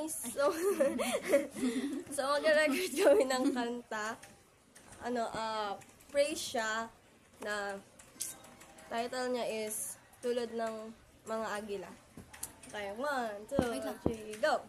guys. So mag-record kami ng kanta. Praise siya na title niya is Tulad ng Mga Agila. Kaya 1, 2, 3, go!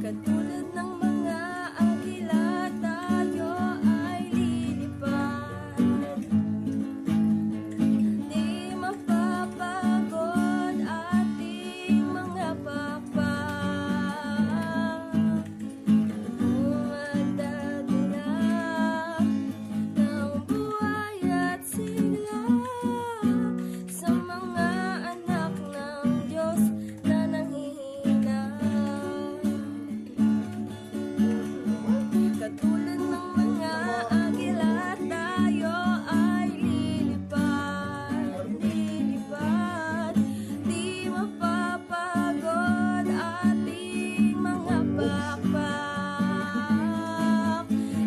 Katulad ng mga agila, tayo ay lilipad. Di mapapagod ating mga pakpak. Umadadala ng buhay at sigla sa mga anak ng Diyos na nanghihina. Katulad ng mga agila, tayo ay lilipad, lilipad. Di mapapagod ating mga pakpak.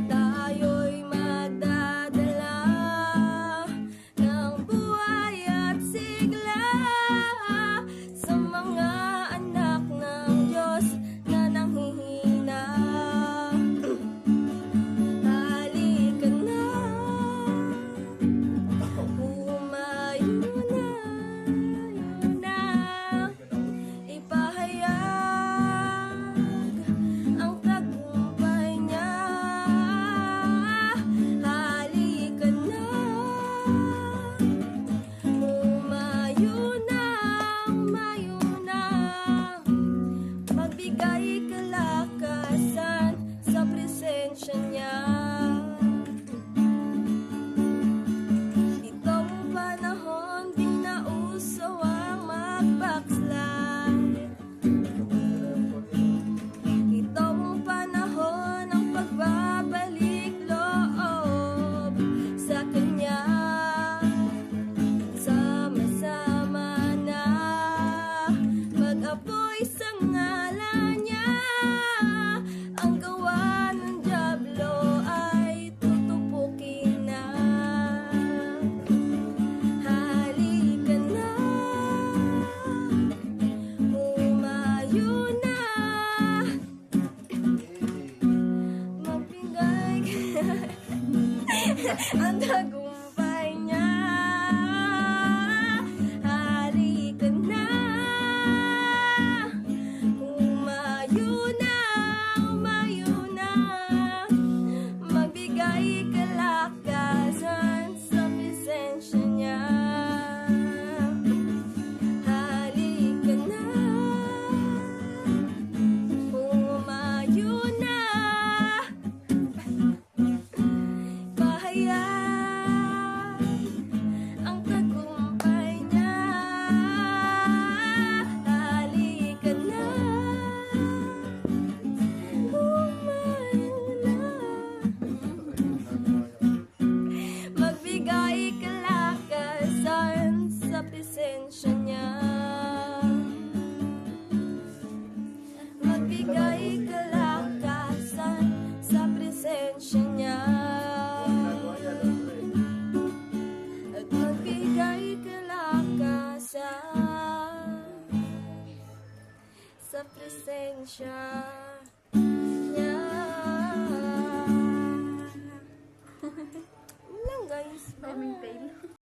Tayo'y madadala ng buhay at sigla sa mga anak ng Diyos na nanghihina. Halika na, humayo na, ipahayag ang tagumpay niya. Halika na, humayo na, magbigay kalakasan sa presensya niya. Itong panahon, di na uso ang mag-backslide. Itong panahon ang pagbabalik loob sa Kanya. Sama-sama na mag-apoy sa ngalan niya. Ang gawa ng dyablo ay tutupukin na. Halika na, humayo na, magbigay ang tagumpay niya. Halika na, humayo na, magbigay kalakasan sa presensya niya. Halika na, humayo na, pahayag ang tagumpay niya. Halika na, humayo na, magbigay kalakasan sa presensya niya. Magbigay kalakasan sa presensya niya. At magbigay kalakasan sa presensya niya. Lang guys.